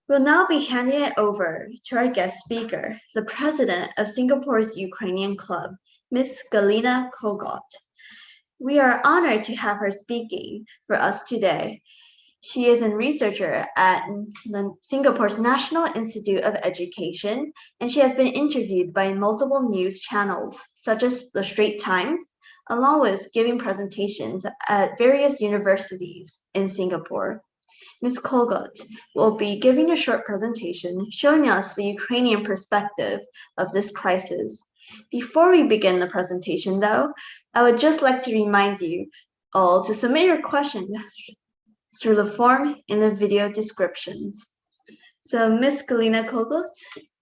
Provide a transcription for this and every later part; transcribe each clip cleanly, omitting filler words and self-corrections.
We'll now be handing it over to our guest speaker, the president of Singapore's Ukrainian Club, Ms. Galina Kogot. We are honored to have her speaking for us today. She is a researcher at Singapore's National Institute of Education, and she has been interviewed by multiple news channels, such as The Straits Times, along with giving presentations at various universities in Singapore. Ms. Kolgot will be giving a short presentation showing us the Ukrainian perspective of this crisis. Before we begin the presentation, though, I would just like to remind you all to submit your questions through the form in the video descriptions. So, Ms. Galina Kolgot,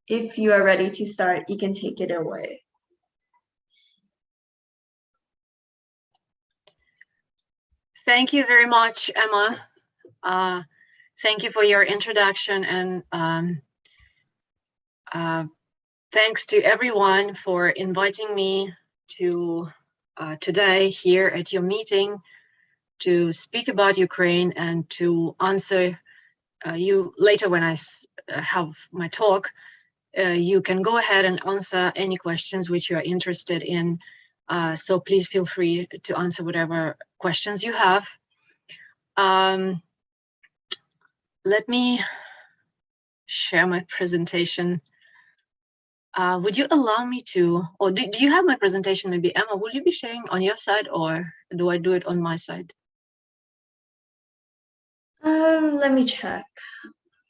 if you are ready to start, you can take it away. Thank you very much, Emma. Thank you for your introduction, and thanks to everyone for inviting me to today here at your meeting to speak about Ukraine and to answer you later when I have my talk. You can go ahead and answer any questions which you are interested in. So please feel free to answer whatever questions you have. Let me share my presentation. Would you allow me to, or do you have my presentation? Maybe Emma, will you be sharing on your side, or do I do it on my side? Let me check.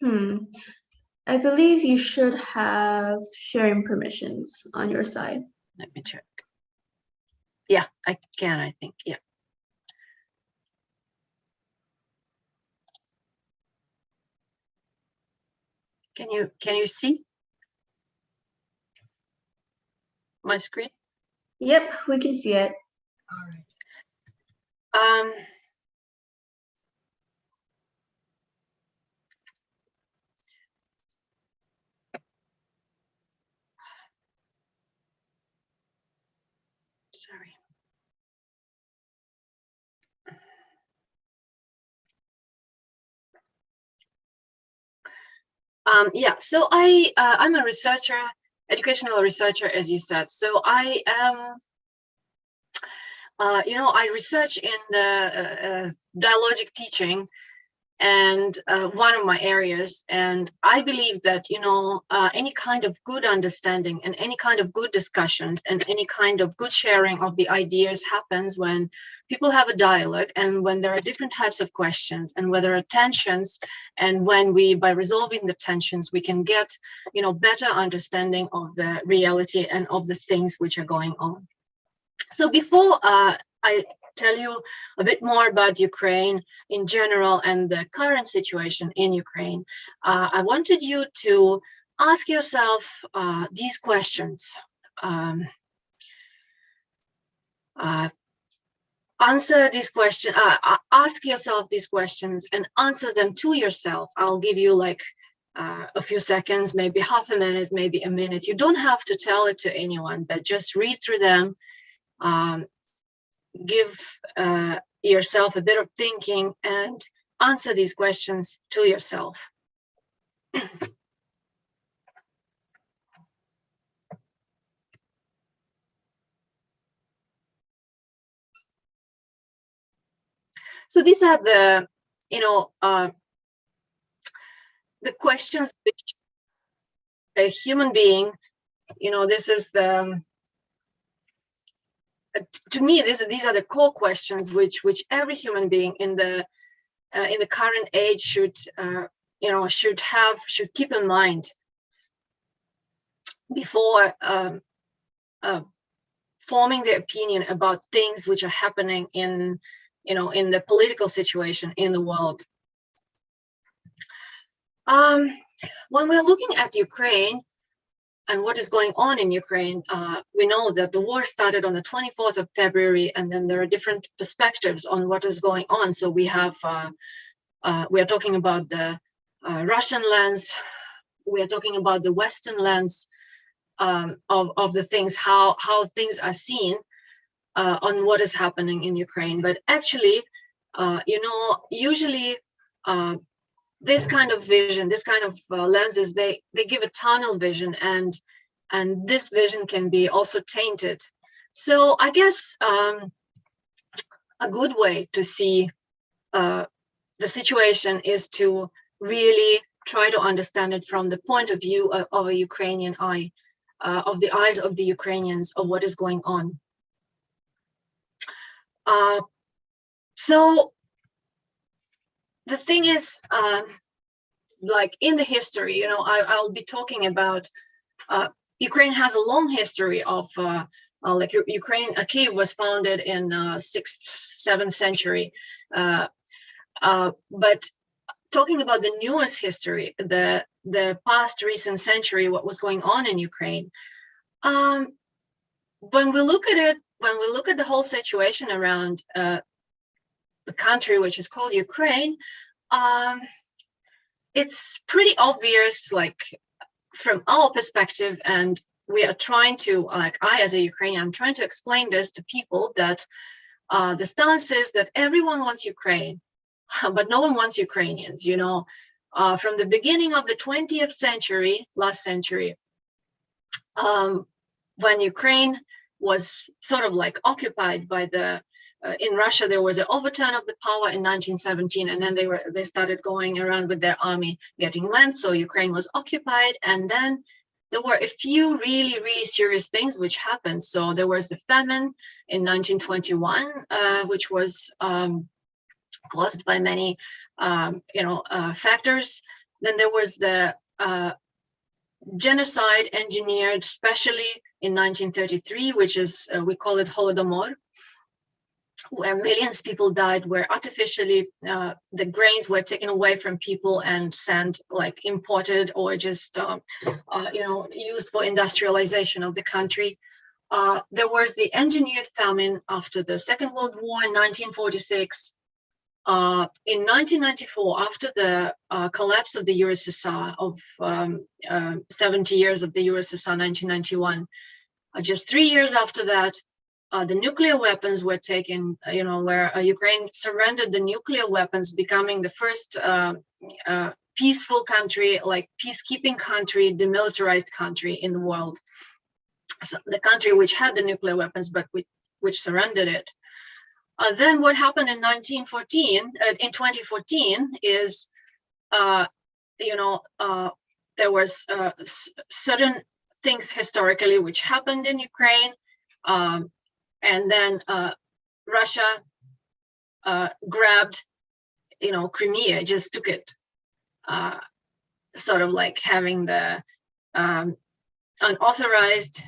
I believe you should have sharing permissions on your side. Let me check. Yeah, I can, I think, yeah. Can you see my screen? Yep, we can see it. All right. Sorry. Yeah, so I'm a researcher, educational researcher, as you said. So I am, I research in the dialogic teaching, and one of my areas, and I believe that any kind of good understanding and any kind of good discussions and any kind of good sharing of the ideas happens when people have a dialogue, and when there are different types of questions, and where there are tensions, and when we, by resolving the tensions, we can get better understanding of the reality and of the things which are going on. So before I tell you a bit more about Ukraine in general and the current situation in Ukraine, I wanted you to ask yourself these questions. Answer these questions, ask yourself these questions and answer them to yourself. I'll give you like a few seconds, maybe half a minute, maybe a minute. You don't have to tell it to anyone, but just read through them. Give yourself a bit of thinking and answer these questions to yourself. So these are the, the questions which a human being, this is the, to me, these are the core questions which every human being in the current age should keep in mind before forming their opinion about things which are happening in the political situation in the world. When we're looking at Ukraine and what is going on in Ukraine, we know that the war started on the 24th of February, and then there are different perspectives on what is going on. So we have, we are talking about the Russian lens, we are talking about the Western lens of the things, how things are seen on what is happening in Ukraine. But actually, usually this kind of vision, this kind of lenses, they give a tunnel vision, and this vision can be also tainted. So I guess a good way to see the situation is to really try to understand it from the point of view of a Ukrainian eye, of the eyes of the Ukrainians, of what is going on. So the thing is, like in the history, you know, I'll be talking about Ukraine has a long history of like Ukraine. Kiev was founded in 6th, 7th century, but talking about the newest history, the past recent century, what was going on in Ukraine. When we look at it, when we look at the whole situation around the country which is called Ukraine, it's pretty obvious, like from our perspective, and we are trying to, like I as a Ukrainian, I'm trying to explain this to people, that the stance is that everyone wants Ukraine, but no one wants Ukrainians, you know. From the beginning of the 20th century, last century, when Ukraine was sort of like occupied by the, in Russia, there was an overturn of the power in 1917, and then they started going around with their army getting land. So Ukraine was occupied, and then there were a few really, really serious things which happened. So there was the famine in 1921, which was caused by many, factors. Then there was the genocide engineered, especially in 1933, which is, we call it Holodomor, where millions of people died, where artificially the grains were taken away from people and sent, like imported or just, used for industrialization of the country. There was the engineered famine after the Second World War in 1946. In 1994, after the collapse of the USSR, of 70 years of the USSR, 1991, just 3 years after that, the nuclear weapons were taken, where Ukraine surrendered the nuclear weapons, becoming the first peaceful country, like peacekeeping country, demilitarized country in the world. So the country which had the nuclear weapons, but which surrendered it. Then what happened in 2014 is, there was certain things historically which happened in Ukraine, and then Russia grabbed, Crimea, just took it, sort of like having the unauthorized,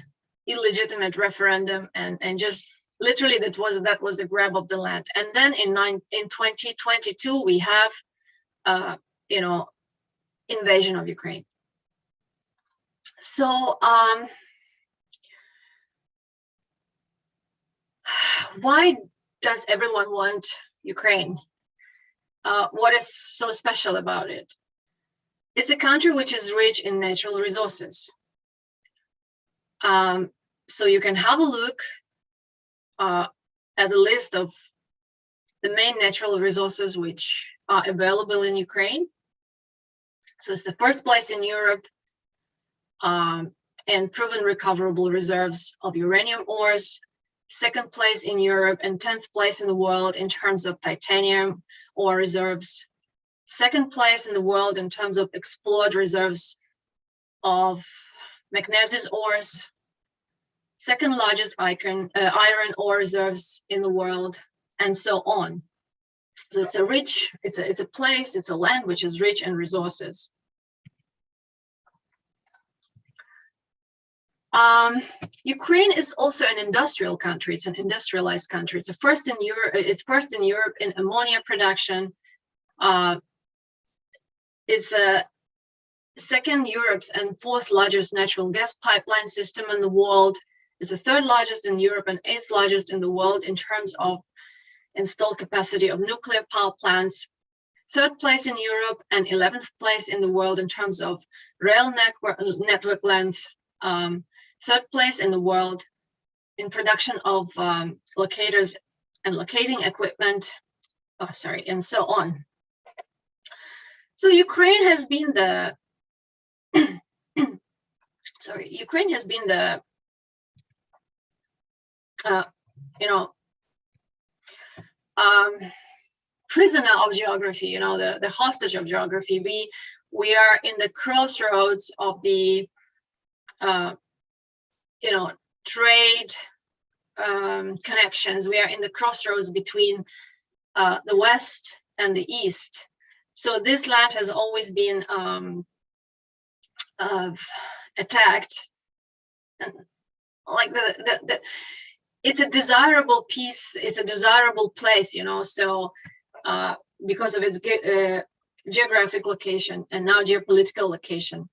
illegitimate referendum, and just literally that was the grab of the land. And then in 2022 we have invasion of Ukraine. So why does everyone want Ukraine? What is so special about it? It's a country which is rich in natural resources. So you can have a look at a list of the main natural resources which are available in Ukraine. So it's the first place in Europe, and proven recoverable reserves of uranium ores, second place in Europe and 10th place in the world in terms of titanium ore reserves, second place in the world in terms of explored reserves of manganese ores, second largest iron ore reserves in the world, and so on. So it's a rich, it's a place, it's a land which is rich in resources. Ukraine is also an industrial country. It's an industrialized country. It's first in Europe. It's first in Europe in ammonia production. It's second Europe's and fourth largest natural gas pipeline system in the world. It's the third largest in Europe and eighth largest in the world in terms of installed capacity of nuclear power plants. Third place in Europe and 11th place in the world in terms of rail network length. Third place in the world in production of locators and locating equipment, and so on. So Ukraine has been the Ukraine has been the you know prisoner of geography, you know, the hostage of geography. We are in the crossroads of the you know, trade connections. We are in the crossroads between the West and the East. So this land has always been attacked, and like it's a desirable piece, it's a desirable place, you know, so because of its geographic location and now geopolitical location.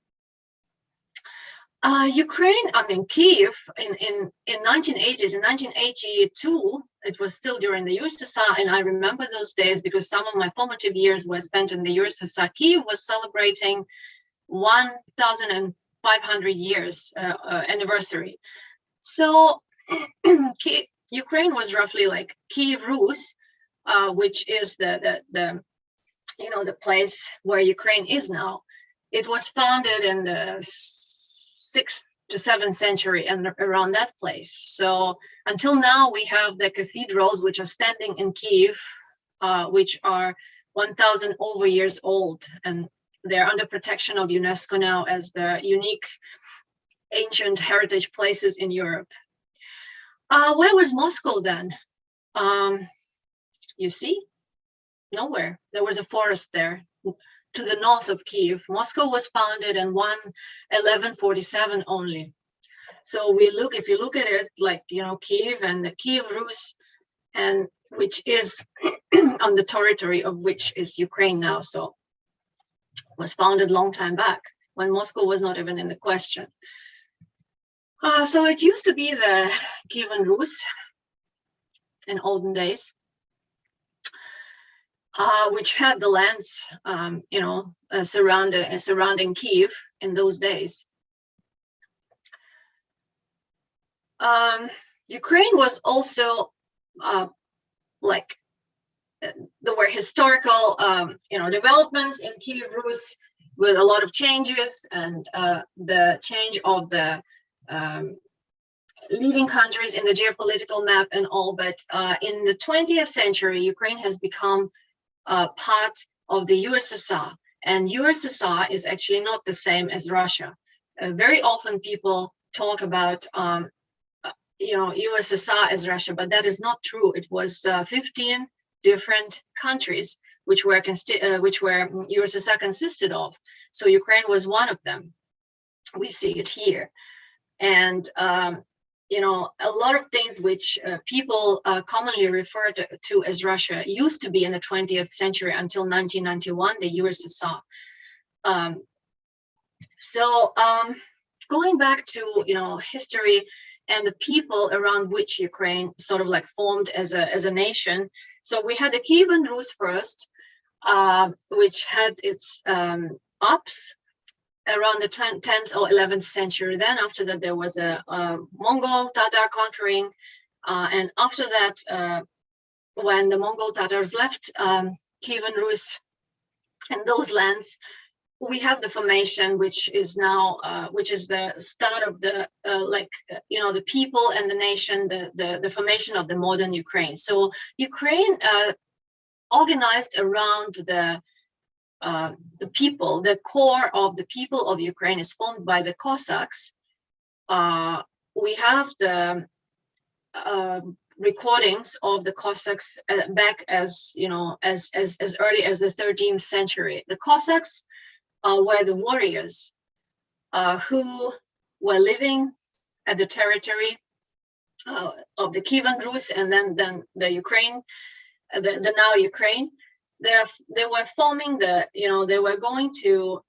Ukraine, I mean, Kiev in 1980s, in 1982, it was still during the USSR, and I remember those days because some of my formative years were spent in the USSR. Kiev was celebrating 1,500 years anniversary. So Ukraine was roughly like Kiev Rus, which is the you know, the place where Ukraine is now. It was founded in the 6th to 7th century and around that place. So until now, we have the cathedrals which are standing in Kiev, which are 1,000 over years old, and they're under protection of UNESCO now as the unique ancient heritage places in Europe. Where was Moscow then? You see, nowhere. There was a forest there to the north of Kiev. Moscow was founded in 1147 only. So if you look at it, like, you know, Kiev and the Kiev Rus, and which is on the territory of which is Ukraine now. So was founded long time back when Moscow was not even in the question. So it used to be the Kievan Rus in olden days, which had the lands, you know, surrounding Kiev in those days. Ukraine was also like there were historical, you know, developments in Kiev Rus with a lot of changes and the change of the leading countries in the geopolitical map and all. But in the 20th century, Ukraine has become part of the USSR, and USSR is actually not the same as Russia. Very often people talk about you know, USSR as Russia, but that is not true. It was 15 different countries which were USSR consisted of. So Ukraine was one of them. We see it here, and you know, a lot of things which people commonly refer to as Russia used to be in the 20th century until 1991, the USSR. Going back to, you know, history and the people around which Ukraine sort of like formed as a nation. So we had the Kievan Rus first, which had its ups around the 10th or 11th century. Then after that, there was a Mongol Tatar conquering. And after that, when the Mongol Tatars left Kievan Rus and those lands, we have the formation, which is now, which is the start of the, you know, the people and the nation, the formation of the modern Ukraine. So Ukraine organized around the people, the core of the people of Ukraine is formed by the Cossacks. We have the recordings of the Cossacks back as, you know, as early as the 13th century. The Cossacks were the warriors who were living at the territory of the Kievan Rus and then the Ukraine, the now Ukraine. They were forming the, you know, they were going to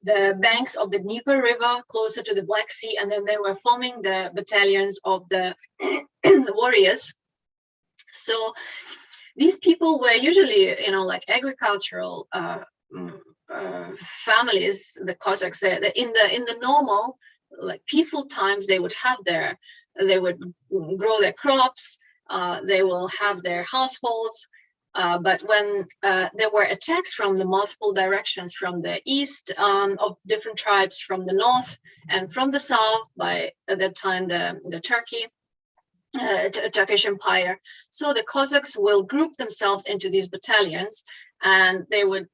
the banks of the Dnieper River closer to the Black Sea, and then they were forming the battalions of the warriors. So these people were usually, you know, like agricultural families. The Cossacks, in the normal, like peaceful times, they would grow their crops. They will have their households. But when there were attacks from the multiple directions, from the east of different tribes, from the north and from the south, by at that time the Turkish Empire. So the Cossacks will group themselves into these battalions, and they would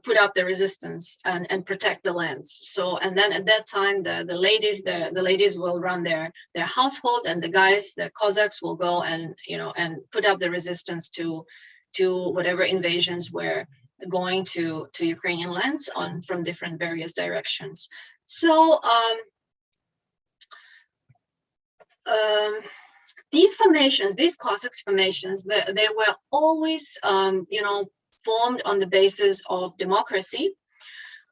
put up the resistance and protect the lands. So, and then at that time, the ladies will run their households, and the guys, the Cossacks, will go and put up the resistance to whatever invasions were going to Ukrainian lands from different various directions. So these formations, these Cossacks formations, they were always, formed on the basis of democracy.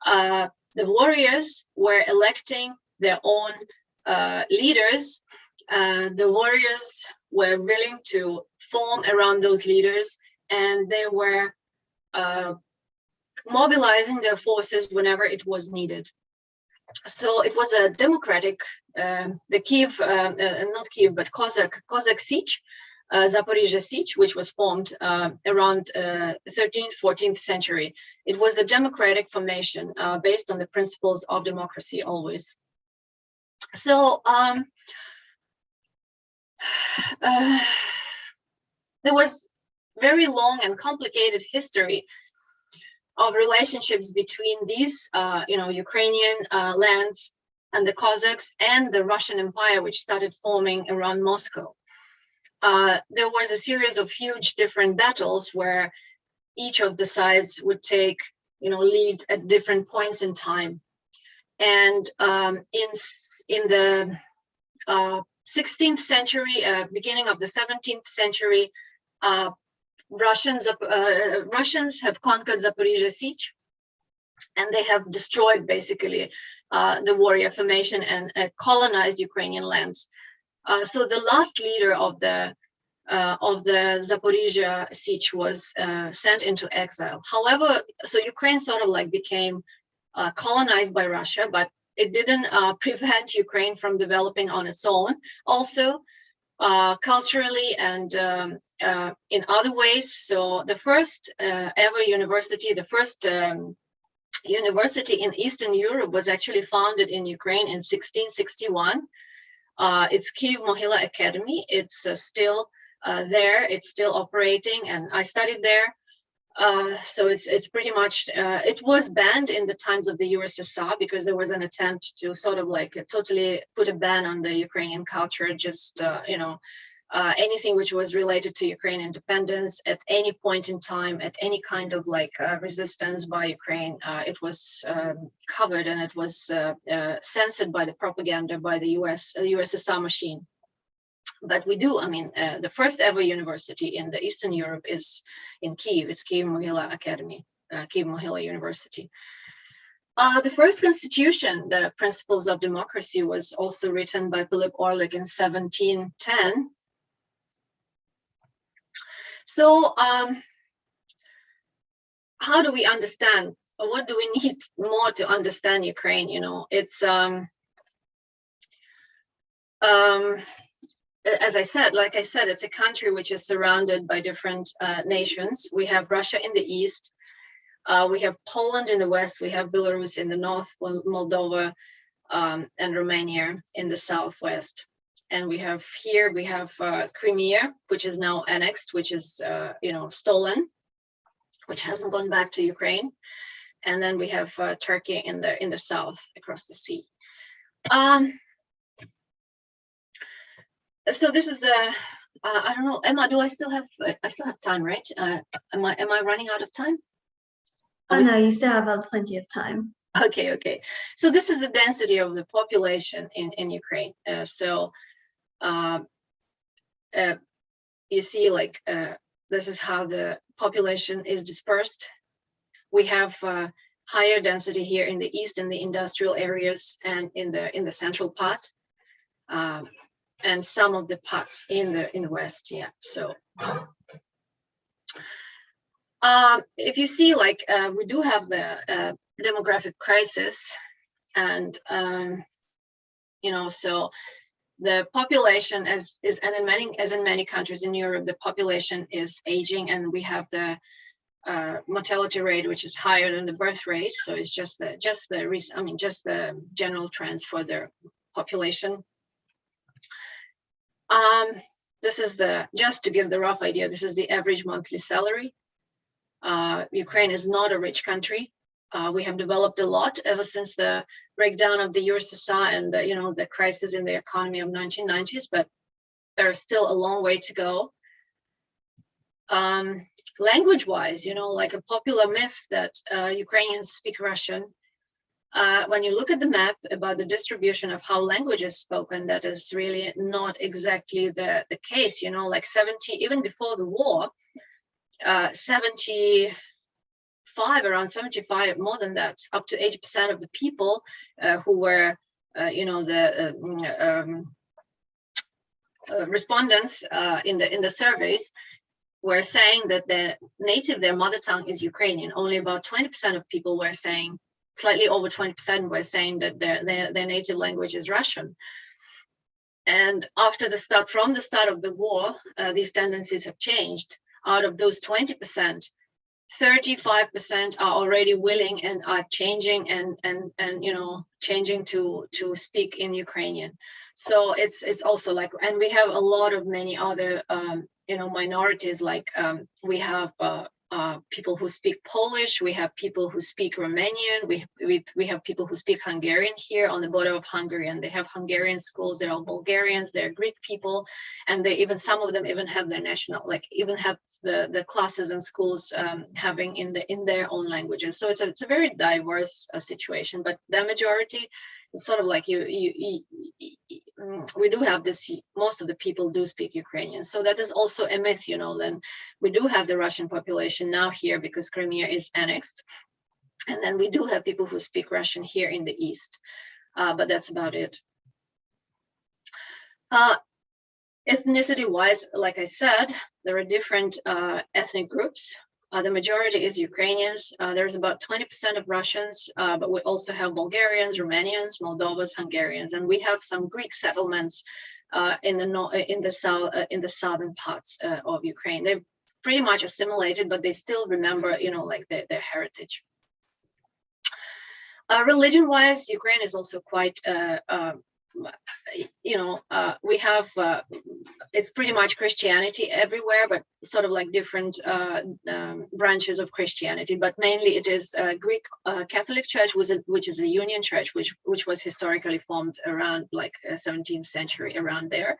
The warriors were electing their own leaders. The warriors were willing to form around those leaders, and they were mobilizing their forces whenever it was needed. So it was a democratic, the Kiev, not Kiev, but Cossack siege, Zaporizhzhia siege, which was formed around 13th, 14th century. It was a democratic formation based on the principles of democracy always. So there was very long and complicated history of relationships between these, Ukrainian lands and the Cossacks and the Russian Empire, which started forming around Moscow. There was a series of huge different battles where each of the sides would take, lead at different points in time. And in the 16th century, beginning of the 17th century, Russians have conquered Zaporizhzhia siege, and they have destroyed basically the warrior formation and colonized Ukrainian lands. So the last leader of the Zaporizhzhia siege was sent into exile. However, so Ukraine sort of like became colonized by Russia, but it didn't prevent Ukraine from developing on its own. Also, culturally and in other ways. So the first ever university, the first university in Eastern Europe was actually founded in Ukraine in 1661. It's Kyiv-Mohyla Academy. It's still there. It's still operating, and I studied there. So it's pretty much, it was banned in the times of the USSR because there was an attempt to sort of like totally put a ban on the Ukrainian culture, just, anything which was related to Ukrainian independence at any point in time, at any kind of like resistance by Ukraine, it was covered, and it was censored by the propaganda by the USSR machine. But we do, the first ever university in the Eastern Europe is in Kyiv. It's Kyiv-Mohyla Academy, Kyiv-Mohyla University. The first constitution, the Principles of Democracy, was also written by Philip Orlik in 1710. So how do we understand, or what do we need more to understand Ukraine? It's, as I said, it's a country which is surrounded by different nations. We have Russia in the east, we have Poland in the west, we have Belarus in the north, Moldova and Romania in the southwest. And we have Crimea, which is now annexed, which is stolen, which hasn't gone back to Ukraine. And then we have Turkey in the south across the sea. So this is the, I don't know, Emma, I still have time, right? Am I running out of time? Oh no, you still have plenty of time. Okay. So this is the density of the population in Ukraine. You see, like, this is how the population is dispersed. We have higher density here in the east, in the industrial areas, and in the central part. And some of the parts in the west, yeah. So if you see, like, we do have the demographic crisis, and so the population, as in many countries in Europe, the population is aging, and we have the mortality rate which is higher than the birth rate. So it's just the general trends for the population. This is just to give the rough idea, this is the average monthly salary. Ukraine is not a rich country. We have developed a lot ever since the breakdown of the USSR and the crisis in the economy of 1990s, but there's still a long way to go. Language-wise, like a popular myth that Ukrainians speak Russian. When you look at the map about the distribution of how language is spoken, that is really not exactly the case. Like 70, even before the war, around 75, more than that, up to 80% of the people who were, respondents in the surveys were saying that their mother tongue is Ukrainian. Only about 20% of people were saying, slightly over 20% were saying that their native language is Russian. And from the start of the war, these tendencies have changed. Out of those 20%, 35% are already willing and are changing and changing to speak in Ukrainian. So it's also like, and we have a lot of many other minorities, like we have people who speak Polish, we have people who speak Romanian, we have people who speak Hungarian here on the border of Hungary, and they have Hungarian schools. They're all Bulgarians, they're Greek people, and some of them even have their national, even have the classes and schools having in their own languages. So it's a very diverse situation, but the majority, it's sort of like we do have this, most of the people do speak Ukrainian. So that is also a myth, then we do have the Russian population now here because Crimea is annexed. And then we do have people who speak Russian here in the East, but that's about it. Ethnicity-wise, like I said, there are different ethnic groups. The majority is Ukrainians. There's about 20% of Russians, but we also have Bulgarians, Romanians, Moldovans, Hungarians, and we have some Greek settlements in the southern parts of Ukraine. They've pretty much assimilated, but they still remember, their heritage. Religion-wise, Ukraine is also quite we have it's pretty much Christianity everywhere, but sort of like different branches of Christianity, but mainly it is Greek Catholic Church, which is a Union Church, which was historically formed around like 17th century, around there.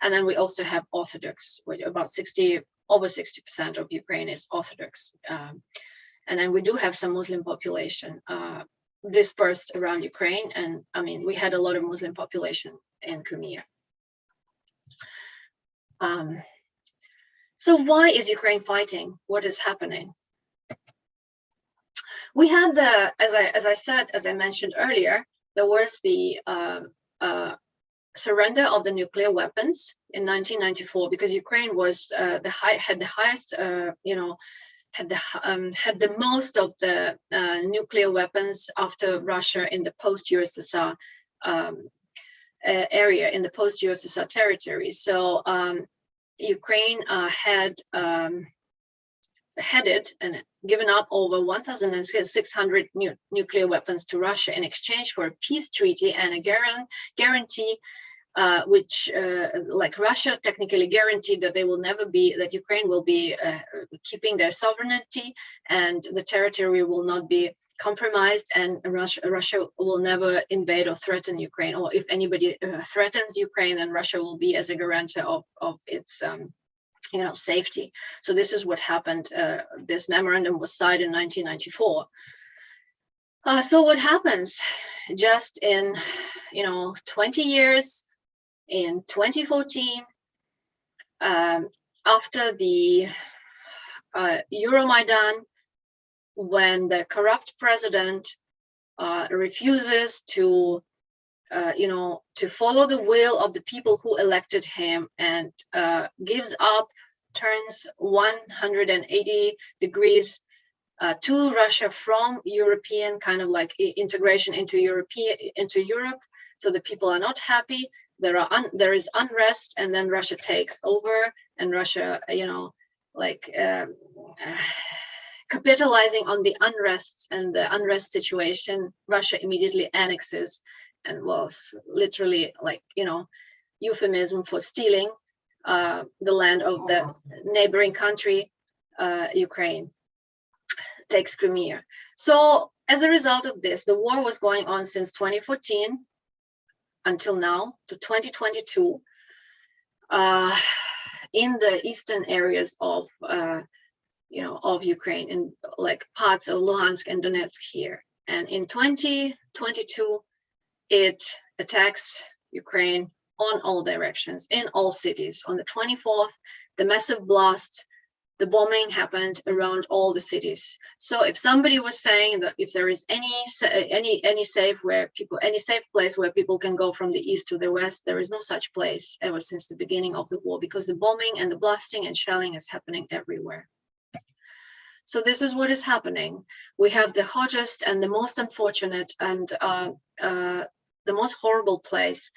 And then we also have Orthodox, which about over 60% of Ukraine is Orthodox, and then we do have some Muslim population dispersed around Ukraine, and we had a lot of Muslim population in Crimea. So why is Ukraine fighting? What is happening? We had as I mentioned earlier, there was the surrender of the nuclear weapons in 1994, because Ukraine was had the most of the nuclear weapons after Russia in the post-USSR area, in the post-USSR territory. So Ukraine had headed and given up over 1,600 nuclear weapons to Russia in exchange for a peace treaty and a guarantee which like Russia technically guaranteed that that Ukraine will be keeping their sovereignty and the territory will not be compromised, and Russia will never invade or threaten Ukraine, or if anybody threatens Ukraine, then Russia will be as a guarantor of its safety. So this is what happened. This memorandum was signed in 1994. So what happens? Just in 20 years, in 2014, after the Euromaidan, when the corrupt president refuses to follow the will of the people who elected him and gives up, turns 180 degrees to Russia from European kind of like integration into Europe. So the people are not happy. there is unrest, and then Russia takes over, and Russia, like capitalizing on the unrest and the unrest situation, Russia immediately annexes, and was literally like, euphemism for stealing the land of the neighboring country, Ukraine, takes Crimea. So as a result of this, the war was going on since 2014 until now to 2022 in the eastern areas of of Ukraine, in like parts of Luhansk and Donetsk here. And in 2022, it attacks Ukraine on all directions, in all cities. On the 24th, the massive blast, the bombing happened around all the cities. So if somebody was saying that if there is any safe place where people can go from the east to the west, there is no such place ever since the beginning of the war, because the bombing and the blasting and shelling is happening everywhere. So this is what is happening. We have the hottest and the most unfortunate and the most horrible place,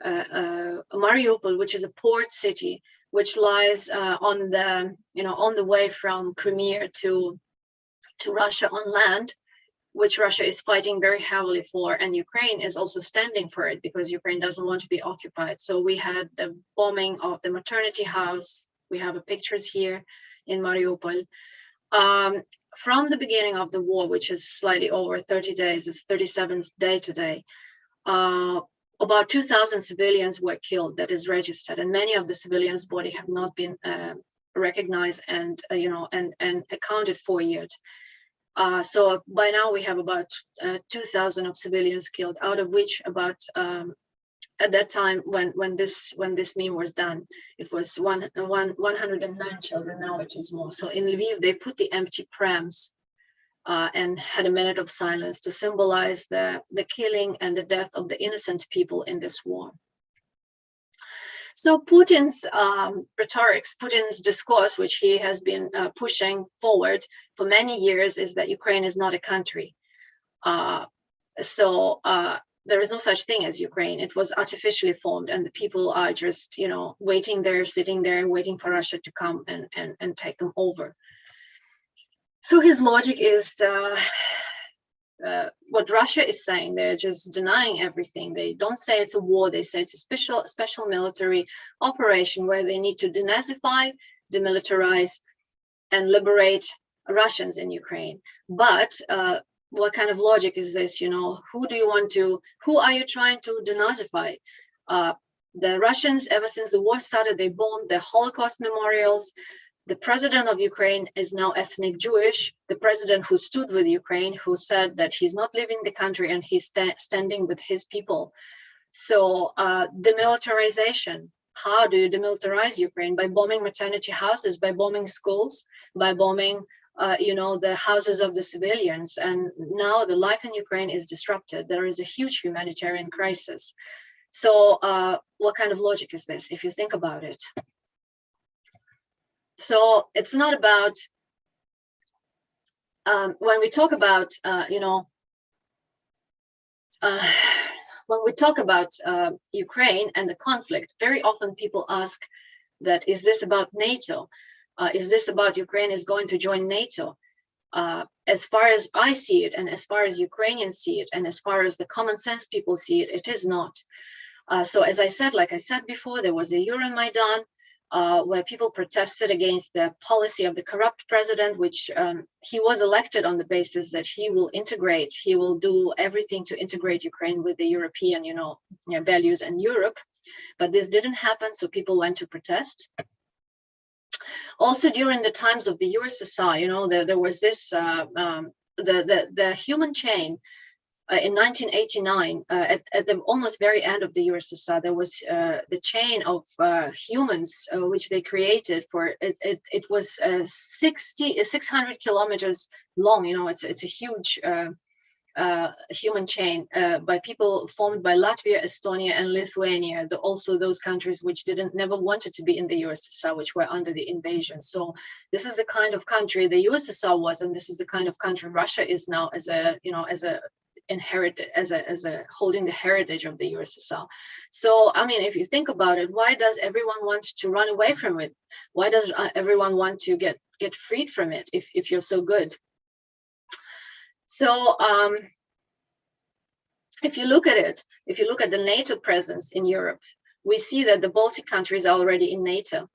Mariupol, which is a port city, which lies on the way from Crimea to Russia on land, which Russia is fighting very heavily for, and Ukraine is also standing for it because Ukraine doesn't want to be occupied. So we had the bombing of the maternity house. We have pictures here in Mariupol. From the beginning of the war, which is slightly over 30 days, it's 37th day today, about 2,000 civilians were killed, that is registered, and many of the civilians' body have not been recognized and and accounted for yet. So by now we have about 2,000 of civilians killed, out of which about at that time when this meme was done, it was 109 children. Now it is more. So in Lviv they put the empty prams and had a minute of silence to symbolize the killing and the death of the innocent people in this war. So Putin's rhetorics, Putin's discourse, which he has been pushing forward for many years, is that Ukraine is not a country. There is no such thing as Ukraine. It was artificially formed, and the people are just, waiting there, sitting there, and waiting for Russia to come and take them over. So his logic is what Russia is saying. They're just denying everything. They don't say it's a war. They say it's a special military operation where they need to denazify, demilitarize, and liberate Russians in Ukraine. But what kind of logic is this? Who are you trying to denazify? The Russians, ever since the war started, they bombed the Holocaust memorials. The president of Ukraine is now ethnic Jewish. The president who stood with Ukraine, who said that he's not leaving the country and he's standing with his people. So demilitarization. How do you demilitarize Ukraine? By bombing maternity houses, by bombing schools, by bombing the houses of the civilians. And now the life in Ukraine is disrupted. There is a huge humanitarian crisis. So what kind of logic is this, if you think about it? So it's not about, when we talk about, when we talk about Ukraine and the conflict, very often people ask that, is this about NATO? Is this about Ukraine is going to join NATO? As far as I see it, and as far as Ukrainians see it, and as far as the common sense people see it, it is not. So as I said, like I said before, there was a Euromaidan where people protested against the policy of the corrupt president, which he was elected on the basis that he will do everything to integrate Ukraine with the European, values and Europe. But this didn't happen, so people went to protest. Also, during the times of the USSR, there was this, the human chain. In 1989, at the almost very end of the USSR, there was the chain of humans which they created for it was 600 kilometers long. It's a huge human chain by people formed by Latvia, Estonia, and Lithuania. Also those countries which never wanted to be in the USSR, which were under the invasion. So this is the kind of country the USSR was, and this is the kind of country Russia is now as a inherited as a holding the heritage of the USSR. So I mean, if you think about it, why does everyone want to run away from it? Why does everyone want to get freed from it if you're so good? So if you look at it, if you look at the NATO presence in Europe, we see that the Baltic countries are already in NATO.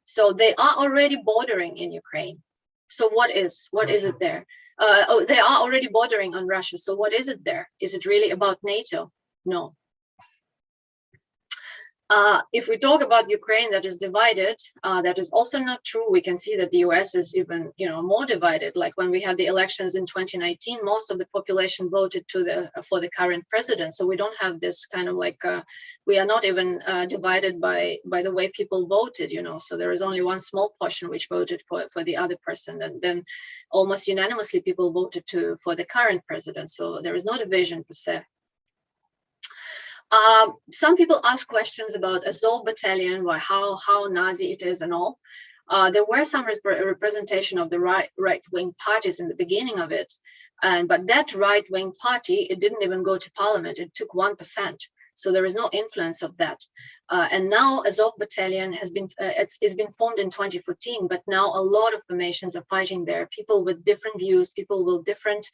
So they are already bordering in Ukraine. So what is it there? They are already bordering on Russia. So what is it there? Is it really about NATO? No. If we talk about Ukraine that is divided, that is also not true. We can see that the US is even, more divided. Like when we had the elections in 2019, most of the population voted for the current president. So we don't have this kind of like, we are not even divided by the way people voted, So there is only one small portion which voted for the other person, and then almost unanimously people voted for the current president. So there is no division per se. Some people ask questions about Azov battalion, how Nazi it is and all. There were some representation of the right-wing parties in the beginning of it, but that right-wing party, it didn't even go to parliament. It took 1%. So there is no influence of that. And now Azov battalion has been it's been formed in 2014, but now a lot of formations are fighting there. People with different views, people with different,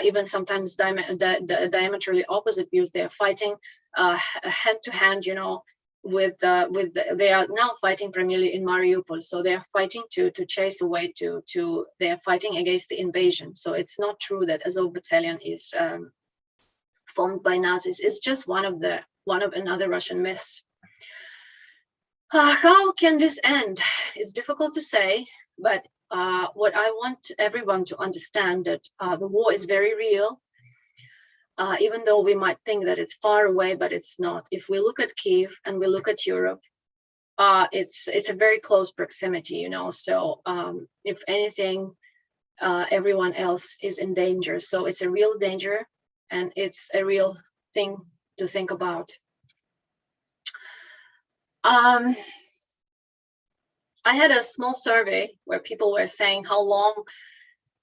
even sometimes diametrally opposite views. They are fighting hand to hand, they are now fighting primarily in Mariupol. So they are fighting to chase away they are fighting against the invasion. So it's not true that Azov battalion is formed by Nazis. It's just one of another Russian myths. How can this end? It's difficult to say, but what I want everyone to understand that the war is very real, even though we might think that it's far away, but it's not. If we look at Kyiv and we look at Europe, it's a very close proximity, So if anything, everyone else is in danger. So it's a real danger, and it's a real thing to think about. I had a small survey where people were saying, how long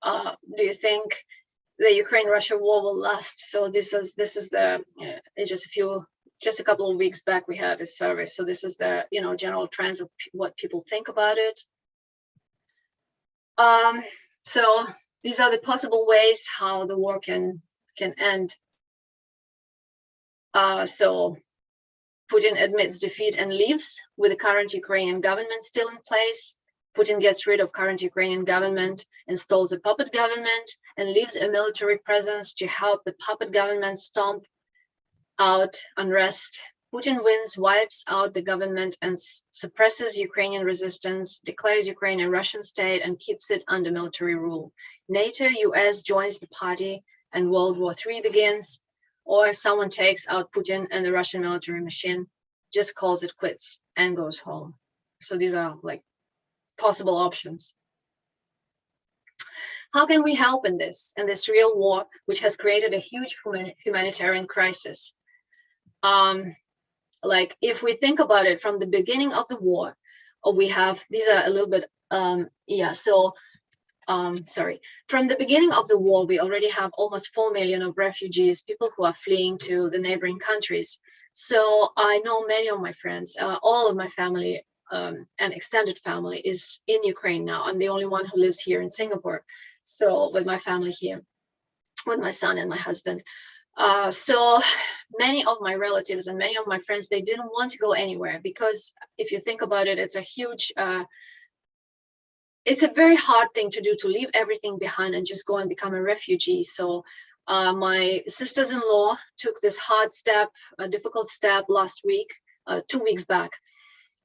do you think the Ukraine-Russia war will last? So this is the just a couple of weeks back we had a survey. So this is the general trends of what people think about it. So these are the possible ways how the war can end. So Putin admits defeat and leaves with the current Ukrainian government still in place. Putin gets rid of current Ukrainian government, installs a puppet government, and leaves a military presence to help the puppet government stomp out unrest. Putin wins, wipes out the government, and suppresses Ukrainian resistance, declares Ukraine a Russian state, and keeps it under military rule. NATO, US joins the party, and World War III begins. Or someone takes out Putin and the Russian military machine, just calls it quits and goes home. So these are like possible options. How can we help in this real war, which has created a huge humanitarian crisis? Like if we think about it from the beginning of the war, we have, these are a little bit, from the beginning of the war, we already have almost 4 million of refugees, people who are fleeing to the neighboring countries. So I know many of my friends, all of my family and extended family is in Ukraine now. I'm the only one who lives here in Singapore. So with my family here, with my son and my husband. So many of my relatives and many of my friends, they didn't want to go anywhere because if you think about it, it's a huge, it's a very hard thing to do, to leave everything behind and just go and become a refugee. So my sisters-in-law took this hard step, a difficult step last week, 2 weeks back.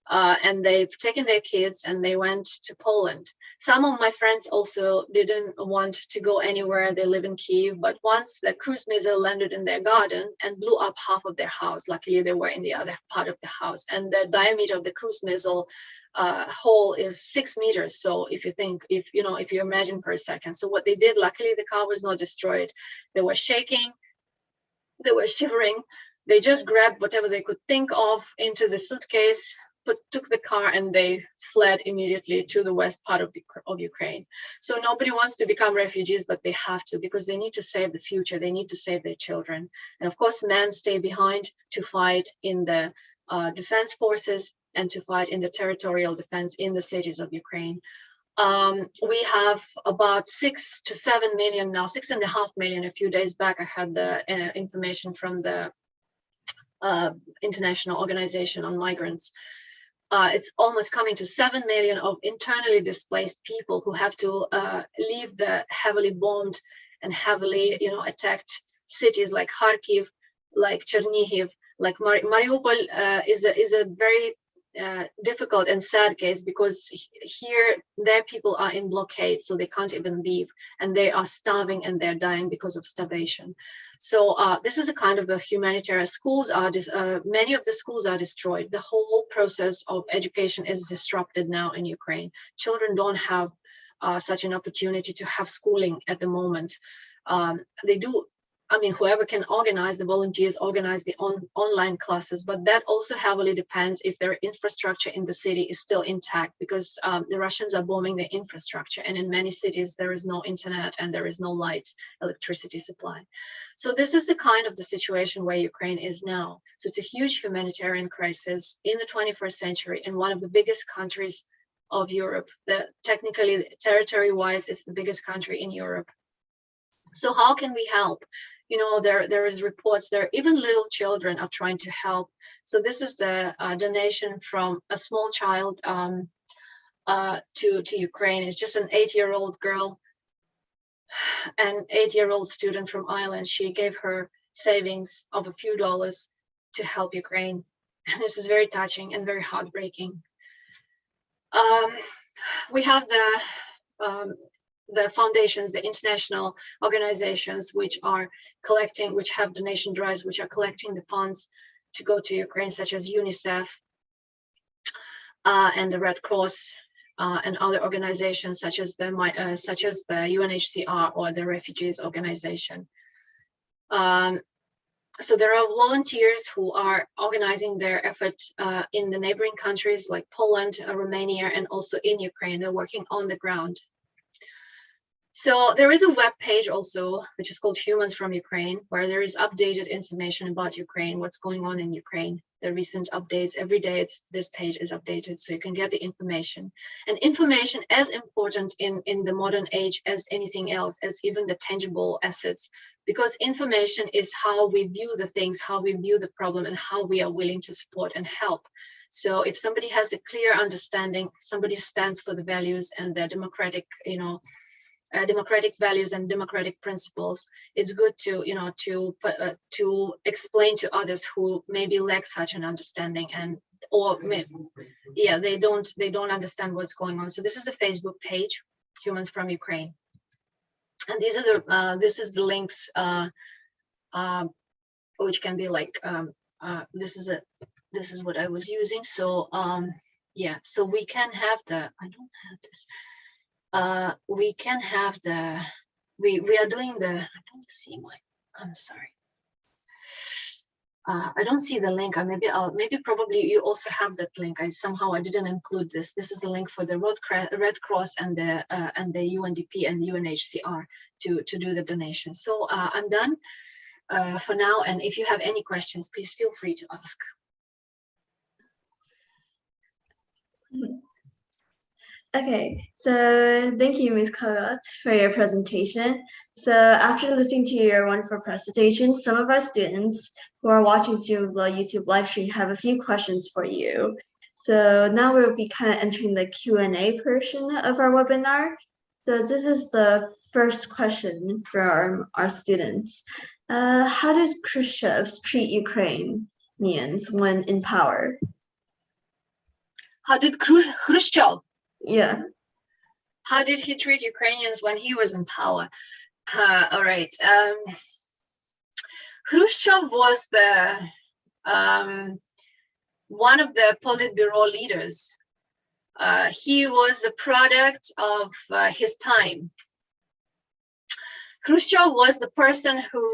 And they've taken their kids and they went to Poland. Some of my friends also didn't want to go anywhere. They live in Kyiv, but once the cruise missile landed in their garden and blew up half of their house, luckily they were in the other part of the house. And the diameter of the cruise missile hole is 6 meters. So if you think, if you imagine for a second, so what they did, luckily the car was not destroyed. They were shaking, they were shivering. They just grabbed whatever they could think of into the suitcase, took the car and they fled immediately to the west part of Ukraine. So nobody wants to become refugees, but they have to, because they need to save the future. They need to save their children. And of course, men stay behind to fight in the defense forces and to fight in the territorial defense in the cities of Ukraine. We have about 6 to 7 million now, 6.5 million. A few days back, I had the information from the International Organization on Migrants. It's almost coming to 7 million of internally displaced people who have to leave the heavily bombed and heavily, attacked cities like Kharkiv, like Chernihiv, like Mariupol is a very difficult and sad case, because here their people are in blockade, so they can't even leave, and they are starving and they're dying because of starvation. So this is a kind of a humanitarian. Schools are many of the schools are destroyed. The whole process of education is disrupted now in Ukraine. Children don't have such an opportunity to have schooling at the moment. They do. I mean, whoever can organize, the volunteers organize the online classes, but that also heavily depends if their infrastructure in the city is still intact, because the Russians are bombing the infrastructure, and in many cities there is no internet and there is no light, electricity supply. So this is the kind of the situation where Ukraine is now. So it's a huge humanitarian crisis in the 21st century in one of the biggest countries of Europe. Technically, territory-wise, it's the biggest country in Europe. So how can we help? There is reports there, even little children are trying to help. So this is the donation from a small child to Ukraine. It's just an 8-year-old girl, an 8-year-old student from Ireland. She gave her savings of a few dollars to help Ukraine. And this is very touching and very heartbreaking. We have the foundations, the international organizations which have donation drives, which are collecting the funds to go to Ukraine, such as UNICEF and the Red Cross and other organizations such as the UNHCR or the Refugees Organization. So there are volunteers who are organizing their effort in the neighboring countries like Poland, Romania, and also in Ukraine. They're working on the ground. So there is a web page also, which is called Humans from Ukraine, where there is updated information about Ukraine, what's going on in Ukraine, the recent updates. Every day this page is updated, so you can get the information. And information as important in the modern age as anything else, as even the tangible assets, because information is how we view the things, how we view the problem, and how we are willing to support and help. So if somebody has a clear understanding, somebody stands for the values and the democratic, democratic values and democratic principles, it's good to to explain to others who maybe lack such an understanding, they don't understand what's going on. So this is the Facebook page, Humans from Ukraine, and these are this is the links which can be like this is what I was using. So so we can have I don't have this. We can have we are doing I don't see I'm sorry. I don't see the link. Maybe probably you also have that link. I didn't include this. This is the link for the Red Cross and the UNDP and UNHCR to do the donation. So I'm done for now. And if you have any questions, please feel free to ask. Okay, so thank you, Ms. Kogot, for your presentation. So after listening to your wonderful presentation, some of our students who are watching through the YouTube live stream have a few questions for you. So now we'll be kind of entering the Q&A portion of our webinar. So this is the first question for our students. How does Khrushchev treat Ukrainians when in power? How did Khrushchev? Yeah. How did he treat Ukrainians when he was in power? All right. Khrushchev was one of the Politburo leaders. He was a product of his time. Khrushchev was the person who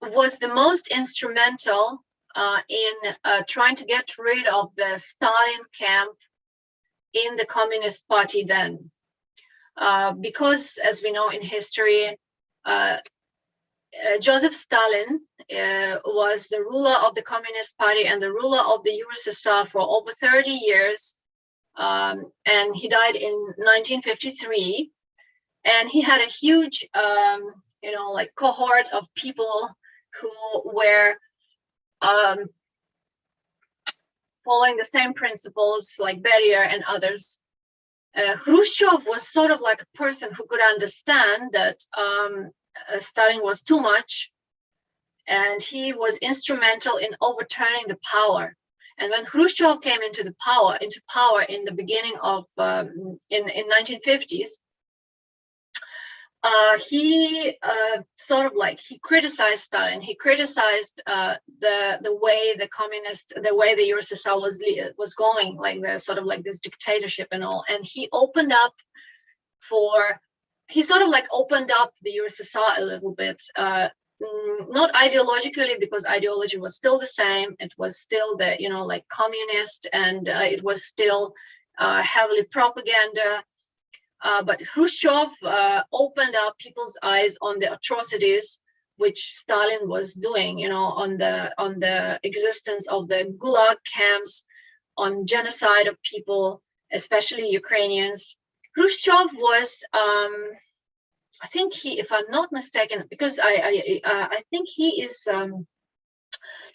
was the most instrumental in trying to get rid of the Stalin camp in the Communist Party then. Because, as we know in history, Joseph Stalin was the ruler of the Communist Party and the ruler of the USSR for over 30 years. And he died in 1953. And he had a huge, like cohort of people who were following the same principles, like Beria and others. Khrushchev was sort of like a person who could understand that Stalin was too much, and he was instrumental in overturning the power. And when Khrushchev came into power in the beginning of in 1950s, he sort of like he criticized Stalin. He criticized the way the USSR was going, like the sort of like this dictatorship and all. And he opened up the USSR a little bit, not ideologically, because ideology was still the same. It was still the like communist, and it was still heavily propaganda. But Khrushchev opened up people's eyes on the atrocities which Stalin was doing, on the existence of the Gulag camps, on genocide of people, especially Ukrainians. Khrushchev was, I think if I'm not mistaken, because I think he is,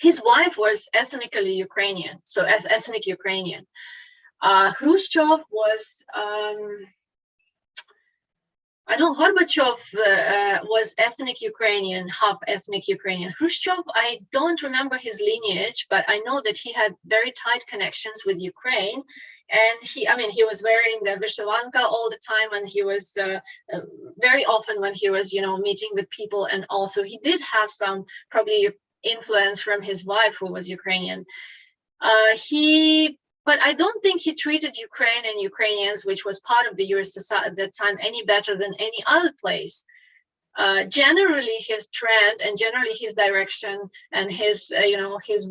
his wife was ethnically Ukrainian, so ethnic Ukrainian. Khrushchev was, I know Gorbachev was ethnic Ukrainian, half ethnic Ukrainian. Khrushchev, I don't remember his lineage, but I know that he had very tight connections with Ukraine. And he was wearing the vyshyvanka all the time, and he was very often when he was, meeting with people. And also he did have some probably influence from his wife, who was Ukrainian. But I don't think he treated Ukraine and Ukrainians, which was part of the USSR at that time, any better than any other place. Generally, his trend and generally his direction and his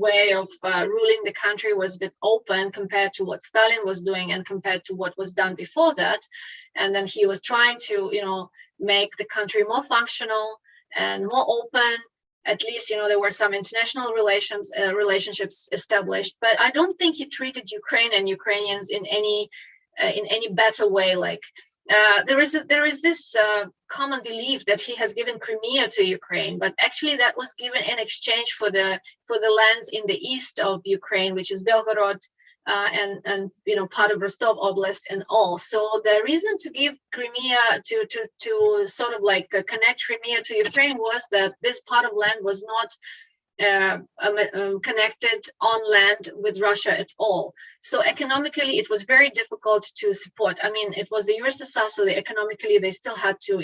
way of ruling the country was a bit open compared to what Stalin was doing and compared to what was done before that. And then he was trying to, make the country more functional and more open. At least, there were some international relationships established, but I don't think he treated Ukraine and Ukrainians in any better way. Like there is this common belief that he has given Crimea to Ukraine, but actually that was given in exchange for the lands in the east of Ukraine, which is Belgorod, and part of Rostov Oblast and all. So the reason to give Crimea to sort of like connect Crimea to Ukraine was that this part of land was not connected on land with Russia at all. So economically, it was very difficult to support. I mean, it was the USSR, so economically they still had to,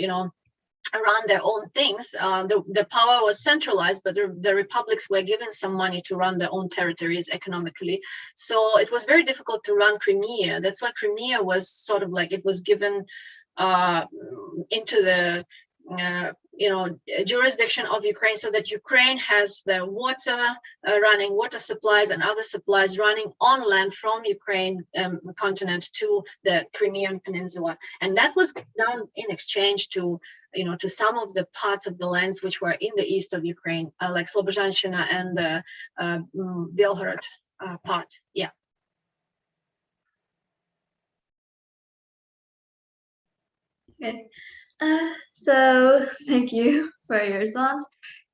run their own things. The power was centralized, but the republics were given some money to run their own territories economically. So it was very difficult to run Crimea. That's why Crimea was sort of like, it was given into the jurisdiction of Ukraine, so that Ukraine has the running water supplies and other supplies running on land from Ukraine continent to the Crimean Peninsula. And that was done in exchange to some of the parts of the lands which were in the east of Ukraine, like Slobozhanщина and the Belgorod part. Yeah. Okay. So thank you for your response.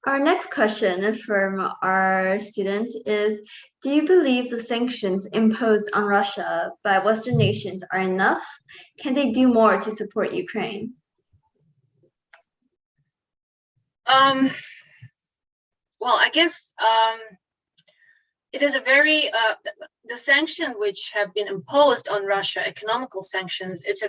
Our next question from our students is, do you believe the sanctions imposed on Russia by Western nations are enough? Can they do more to support Ukraine? Well, I guess it is a very, the sanctions which have been imposed on Russia, economical sanctions, it's a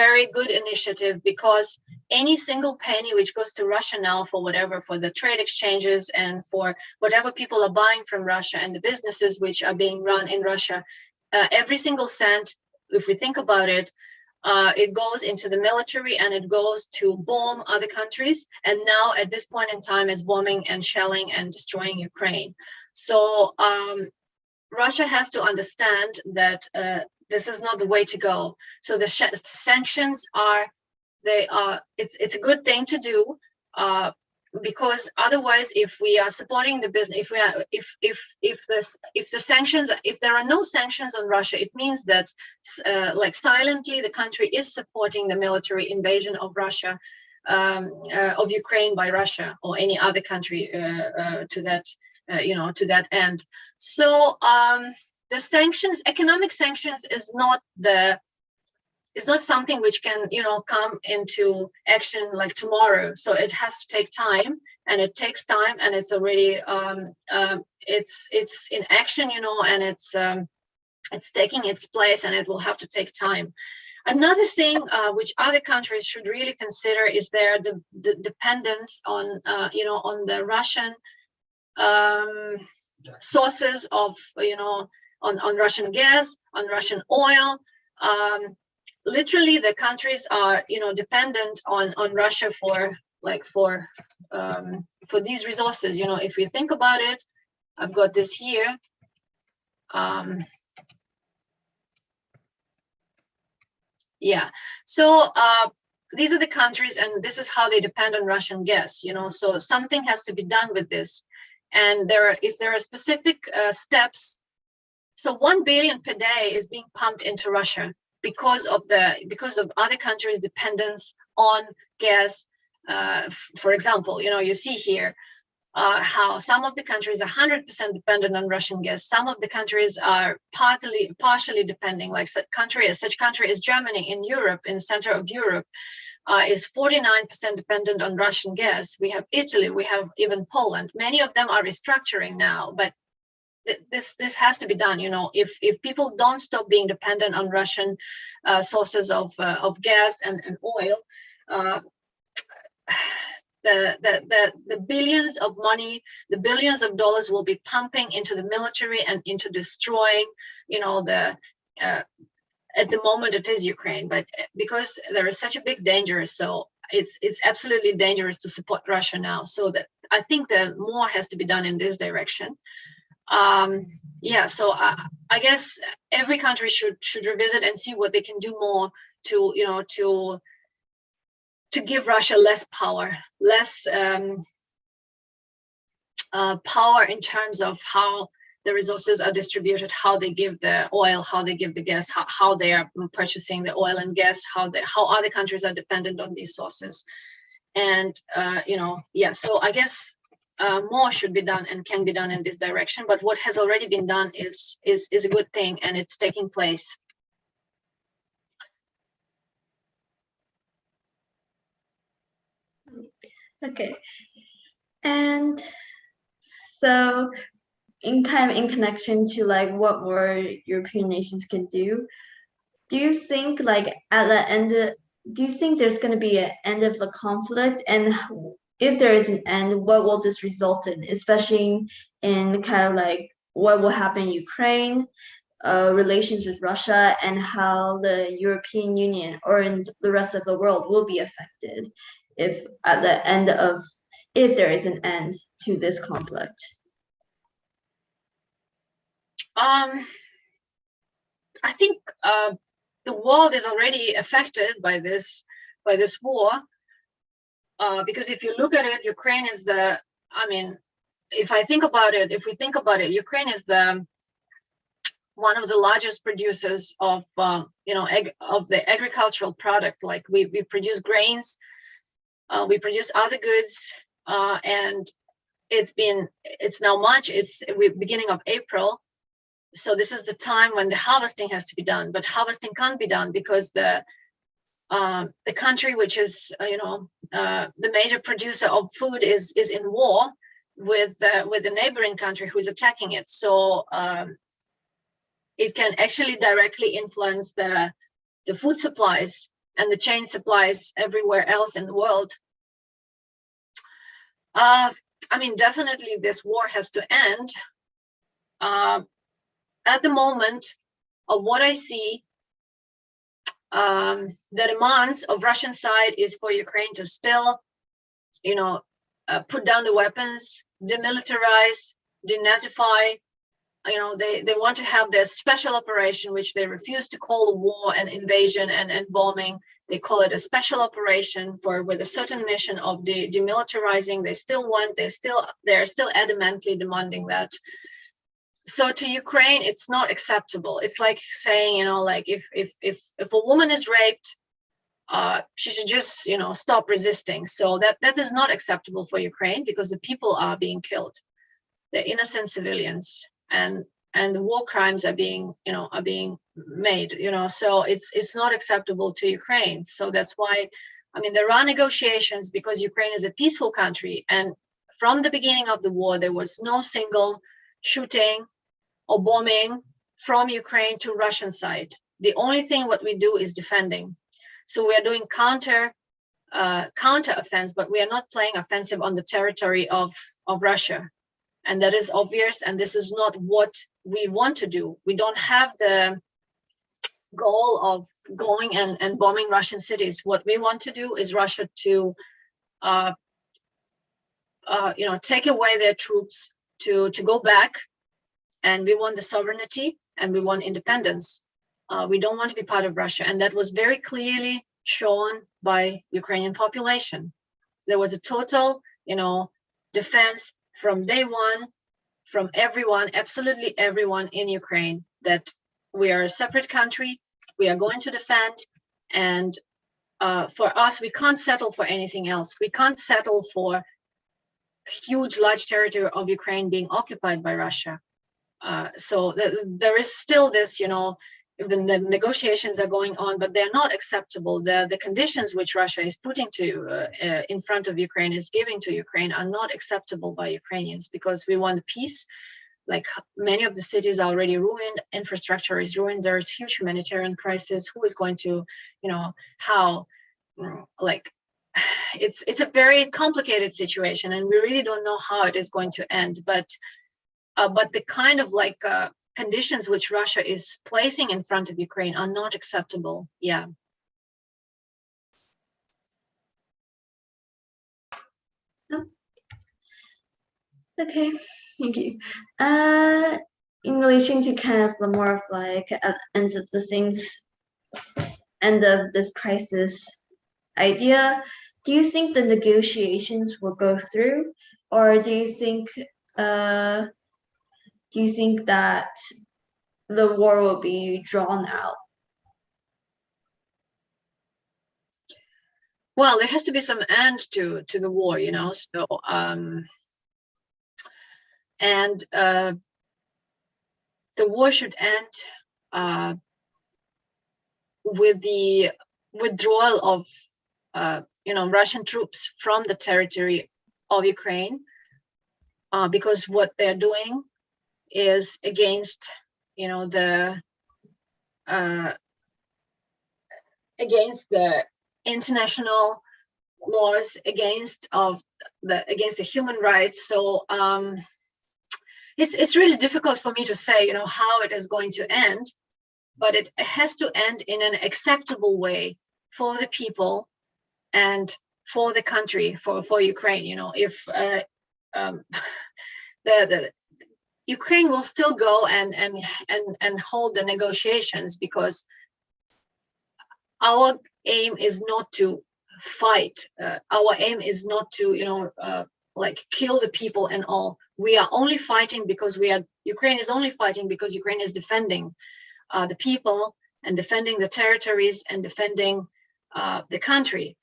very good initiative, because any single penny which goes to Russia now for the trade exchanges and for whatever people are buying from Russia and the businesses which are being run in Russia, every single cent, if we think about it, it goes into the military and it goes to bomb other countries. And now at this point in time, it's bombing and shelling and destroying Ukraine. So Russia has to understand that this is not the way to go. So the sanctions it's a good thing to do, because otherwise, if we are supporting the business, if the sanctions, if there are no sanctions on Russia, it means that like silently the country is supporting the military invasion of Russia, of Ukraine by Russia or any other country to that to that end. So the sanctions, economic sanctions, is not something which can come into action like tomorrow. So it has to take time, and it takes time, and it's already it's in action, and it's taking its place, and it will have to take time. Another thing which other countries should really consider is their dependence on on the Russian sources of on Russian gas, on Russian oil. Literally, the countries are dependent on Russia for these resources. If you think about it, I've got this here. Yeah, so these are the countries, and this is how they depend on Russian gas. So something has to be done with this, and if there are specific steps. So 1 billion per day is being pumped into Russia because of other countries' dependence on gas. For example, you see here how some of the countries are 100% dependent on Russian gas. Some of the countries are partially depending, like such country as Germany in Europe, in the center of Europe, is 49% dependent on Russian gas. We have Italy, we have even Poland. Many of them are restructuring now, but this has to be done. If people don't stop being dependent on Russian sources of gas and oil, the billions of money, the billions of dollars will be pumping into the military and into destroying, at the moment it is Ukraine, but because there is such a big danger, so it's absolutely dangerous to support Russia now. So that I think that more has to be done in this direction. So I guess every country should revisit and see what they can do more to give Russia less power, less power in terms of how the resources are distributed, how they give the oil, how they give the gas, how they are purchasing the oil and gas, how other countries are dependent on these sources. And so I guess more should be done and can be done in this direction, but what has already been done is a good thing, and it's taking place. Okay, and so in connection to like what more European nations can do you think like at the end do you think there's going to be an end of the conflict, and if there is an end, what will this result in, especially in kind of like what will happen in Ukraine, relations with Russia, and how the European Union or in the rest of the world will be affected if there is an end to this conflict? I think the world is already affected by this war, because if you look at it, Ukraine is if we think about it, Ukraine is one of the largest producers of of the agricultural product. Like we produce grains, we produce other goods, and it's now March, we're beginning of April. So this is the time when the harvesting has to be done, but harvesting can't be done because the country which is the major producer of food is in war with the neighboring country who's attacking it. So it can actually directly influence the food supplies and the chain supplies everywhere else in the world. Definitely this war has to end. At the moment of what I see, the demands of Russian side is for Ukraine to still, put down the weapons, demilitarize, denazify. They want to have their special operation, which they refuse to call a war and invasion and bombing. They call it a special operation with a certain mission of demilitarizing. They're still adamantly demanding that. So to Ukraine, it's not acceptable. It's like saying, like if a woman is raped, she should just, stop resisting. So that is not acceptable for Ukraine, because the people are being killed. They're innocent civilians, and the war crimes are being made. So it's not acceptable to Ukraine. So that's why, there are negotiations, because Ukraine is a peaceful country, and from the beginning of the war, there was no single shooting or bombing from Ukraine to Russian side. The only thing what we do is defending. So we are doing counter offense, but we are not playing offensive on the territory of Russia. And that is obvious. And this is not what we want to do. We don't have the goal of going and bombing Russian cities. What we want to do is Russia to, take away their troops, to go back. And we want the sovereignty, and we want independence. We don't want to be part of Russia. And that was very clearly shown by Ukrainian population. There was a total, defense from day one, from everyone, absolutely everyone in Ukraine, that we are a separate country, we are going to defend. And for us, we can't settle for anything else. We can't settle for huge, large territory of Ukraine being occupied by Russia. So there is still this, even the negotiations are going on, but they're not acceptable. The conditions which Russia is putting in front of Ukraine, is giving to Ukraine, are not acceptable by Ukrainians, because we want peace. Like, many of the cities are already ruined, infrastructure is ruined, there's huge humanitarian crisis. Who is going to, how, like, it's a very complicated situation, and we really don't know how it is going to end. But the kind of conditions which Russia is placing in front of Ukraine are not acceptable. Yeah. Okay, thank you. In relation to kind of the more of end of this crisis idea, do you think the negotiations will go through, or do you think that the war will be drawn out? Well, there has to be some end to the war, so and the war should end with the withdrawal of Russian troops from the territory of Ukraine, because what they're doing is against against the international laws, against the human rights. So it's really difficult for me to say how it is going to end, but it has to end in an acceptable way for the people and for the country, for Ukraine. If the Ukraine will still go and hold the negotiations, because our aim is not to fight. Our aim is not to kill the people and all. We are only fighting because Ukraine is only fighting because Ukraine is defending the people and defending the territories and defending the country.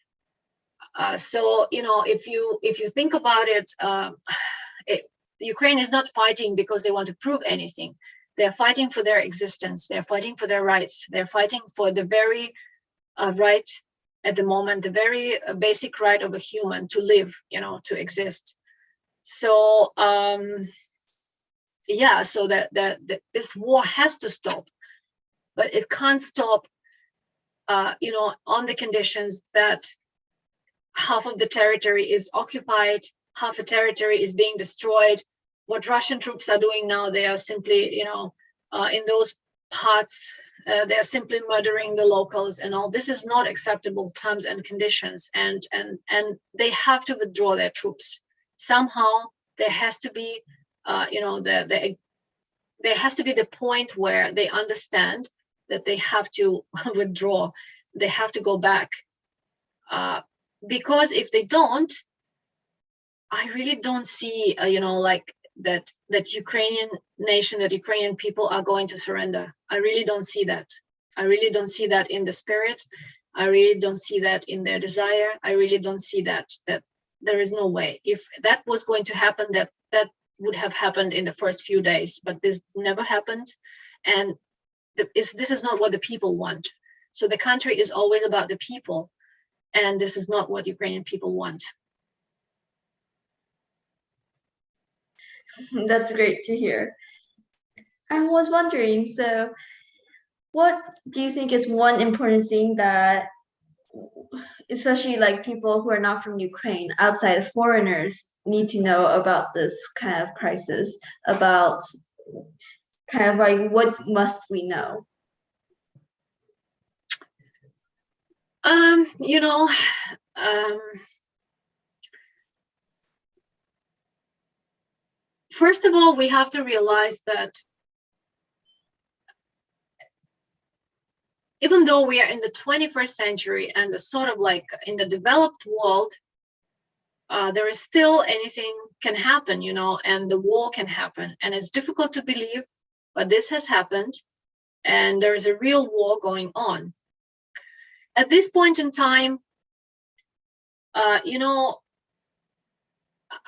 So if you think about it, Ukraine is not fighting because they want to prove anything. They're fighting for their existence. They're fighting for their rights. They're fighting for the very right at the moment, the very basic right of a human to live, to exist. So so that this war has to stop, but it can't stop, on the conditions that half of the territory is occupied, half a territory is being destroyed. What Russian troops are doing now, they are simply, in those parts. They're simply murdering the locals and all. This is not acceptable terms and conditions, and they have to withdraw their troops. Somehow there has to be, there has to be the point where they understand that they have to withdraw, they have to go back. Because if they don't, I really don't see, like that Ukrainian nation, that Ukrainian people are going to surrender. I really don't see that. I really don't see that in the spirit. I really don't see that in their desire. I really don't see that there is no way. If that was going to happen, that would have happened in the first few days, but this never happened. And this is not what the people want. So the country is always about the people, and this is not what Ukrainian people want. That's great to hear. I was wondering, so what do you think is one important thing that, especially like people who are not from Ukraine, outside foreigners, need to know about this kind of crisis, about kind of like what must we know? First of all, we have to realize that even though we are in the 21st century and the sort of like in the developed world, there is still anything can happen, and the war can happen. And it's difficult to believe, but this has happened, and there is a real war going on. At this point in time,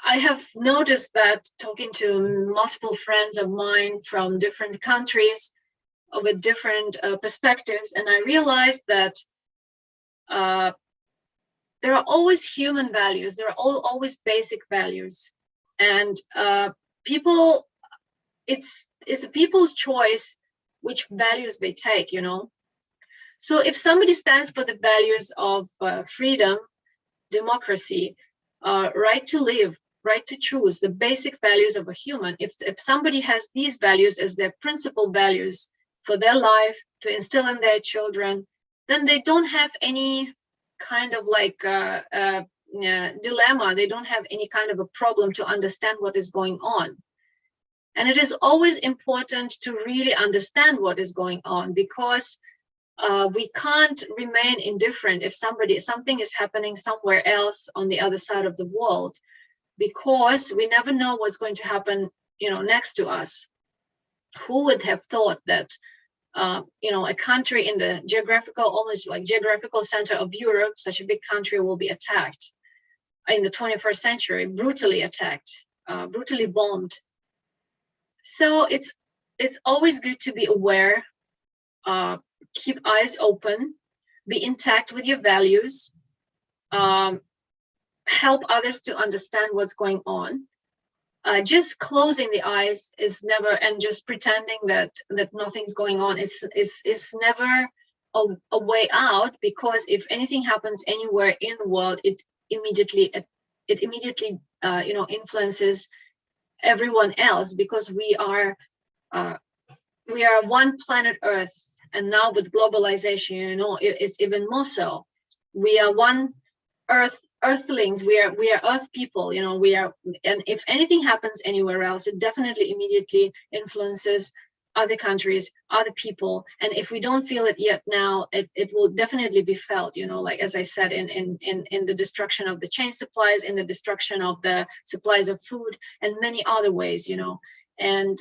I have noticed that talking to multiple friends of mine from different countries with different perspectives, and I realized that there are always human values. There are always basic values, and people, it's a people's choice which values they take. So if somebody stands for the values of freedom, democracy, right to live, right to choose, the basic values of a human, if somebody has these values as their principal values for their life, to instill in their children, then they don't have any kind of like dilemma. They don't have any kind of a problem to understand what is going on. And it is always important to really understand what is going on, because we can't remain indifferent if something is happening somewhere else on the other side of the world, because we never know what's going to happen, next to us. Who would have thought that, a country in the almost like geographical center of Europe, such a big country, will be attacked in the 21st century, brutally attacked, brutally bombed. So it's always good to be aware, keep eyes open, be intact with your values, help others to understand what's going on. Just closing the eyes is never, and just pretending that nothing's going on is never a way out, because if anything happens anywhere in the world, it immediately influences everyone else, because we are one planet Earth. And now with globalization, it's even more so. We are one Earthlings. We are Earth people. And if anything happens anywhere else, it definitely immediately influences other countries, other people. And if we don't feel it yet now, it will definitely be felt. Like as I said, in the destruction of the chain supplies, in the destruction of the supplies of food, and many other ways. And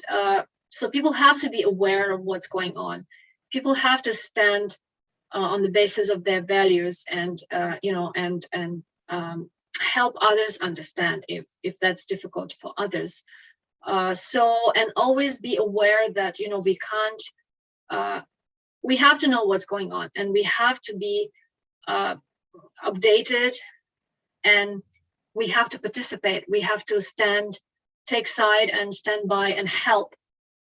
so people have to be aware of what's going on. People have to stand on the basis of their values, and help others understand if that's difficult for others. And always be aware that we can't. We have to know what's going on, and we have to be updated, and we have to participate. We have to take side and stand by and help.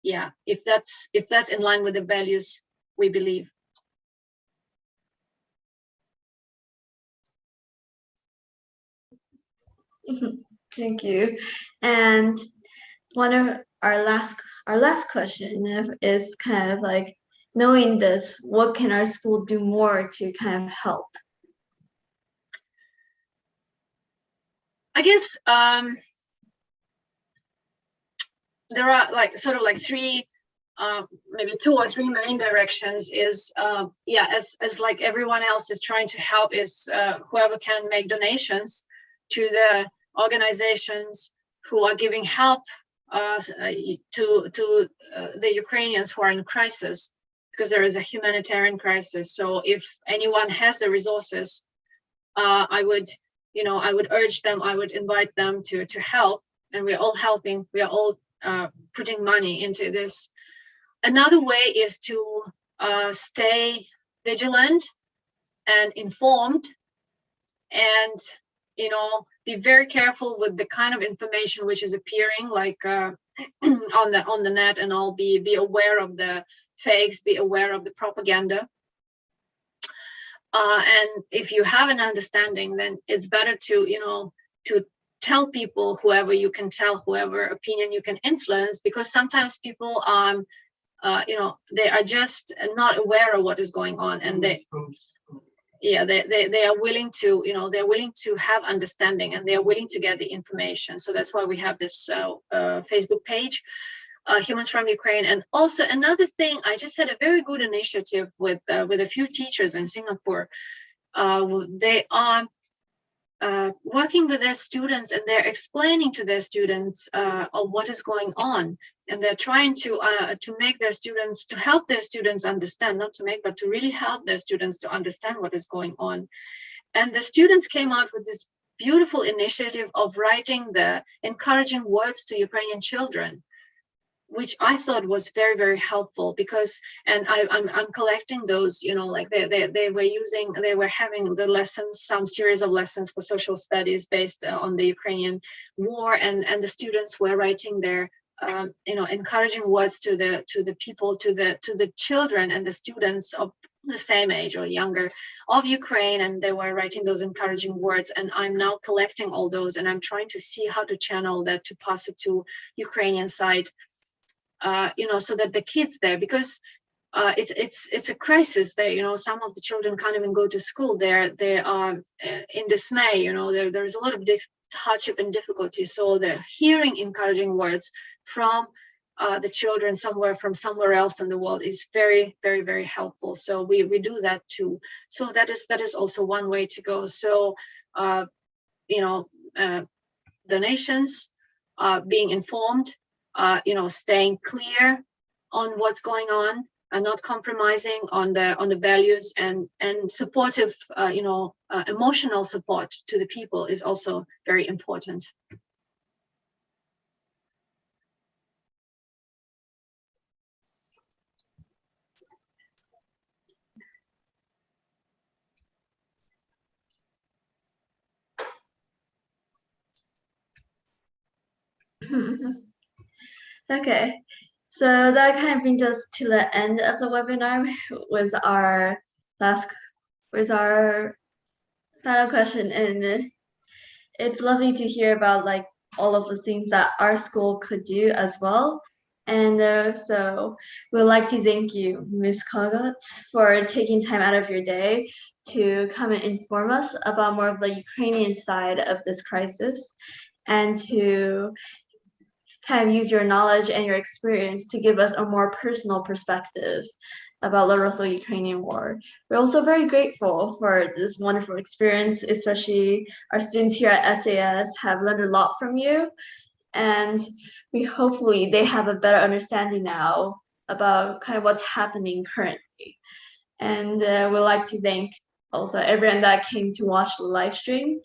Yeah, if that's in line with the values we believe. Thank you. And one of our last question is kind of like, knowing this, what can our school do more to kind of help? I guess there are like sort of like three, maybe 2 or 3 main directions. Is yeah, as like everyone else is trying to help, is whoever can make donations to the organizations who are giving help to the Ukrainians who are in crisis, because there is a humanitarian crisis. So if anyone has the resources, I would, I would urge them, I would invite them to help, and we're all helping. We are all putting money into this. Another way is to stay vigilant and informed, and be very careful with the kind of information which is appearing, like on the net, and all. Be aware of the fakes, be aware of the propaganda. And if you have an understanding, then it's better to tell people, whoever you can tell, whoever opinion you can influence, because sometimes people they are just not aware of what is going on, and they are willing to, they're willing to have understanding, and they're willing to get the information. So that's why we have this Facebook page, Humans from Ukraine. And also another thing, I just had a very good initiative with a few teachers in Singapore. They are working with their students, and they're explaining to their students of what is going on, and they're trying to make their students, to help their students understand, not to make, but to really help their students to understand what is going on. And the students came out with this beautiful initiative of writing the encouraging words to Ukrainian children, which I thought was very, very helpful, because, and I'm collecting those, like they were having the lessons, some series of lessons for social studies based on the Ukrainian war, and the students were writing their encouraging words to the people, to the children and the students of the same age or younger of Ukraine, and they were writing those encouraging words. And I'm now collecting all those, and I'm trying to see how to channel that, to pass it to Ukrainian side. So that the kids there, because it's a crisis there. Some of the children can't even go to school. They are in dismay. There's a lot of hardship and difficulty. So they're hearing encouraging words from the children from somewhere else in the world is very, very, very helpful. So we do that too. So that is also one way to go. So donations, being informed, staying clear on what's going on, and not compromising on the values, and supportive, emotional support to the people is also very important. Okay, so that kind of brings us to the end of the webinar with our final question. And it's lovely to hear about like all of the things that our school could do as well. And so we'd like to thank you, Ms. Kogot, for taking time out of your day to come and inform us about more of the Ukrainian side of this crisis, and to kind of use your knowledge and your experience to give us a more personal perspective about the Russo-Ukrainian War. We're also very grateful for this wonderful experience, especially our students here at SAS have learned a lot from you, and hopefully they have a better understanding now about kind of what's happening currently. And we'd like to thank also everyone that came to watch the live stream,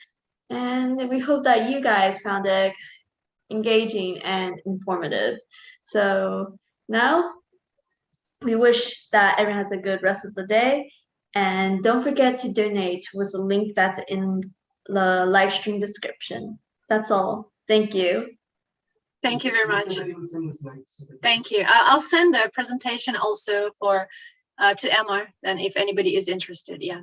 and we hope that you guys found it engaging and informative. So now we wish that everyone has a good rest of the day, and don't forget to donate with the link that's in the live stream description. That's all. Thank you. Thank you very much. Thank you. I'll send the presentation also to Emma, then if anybody is interested. Yeah.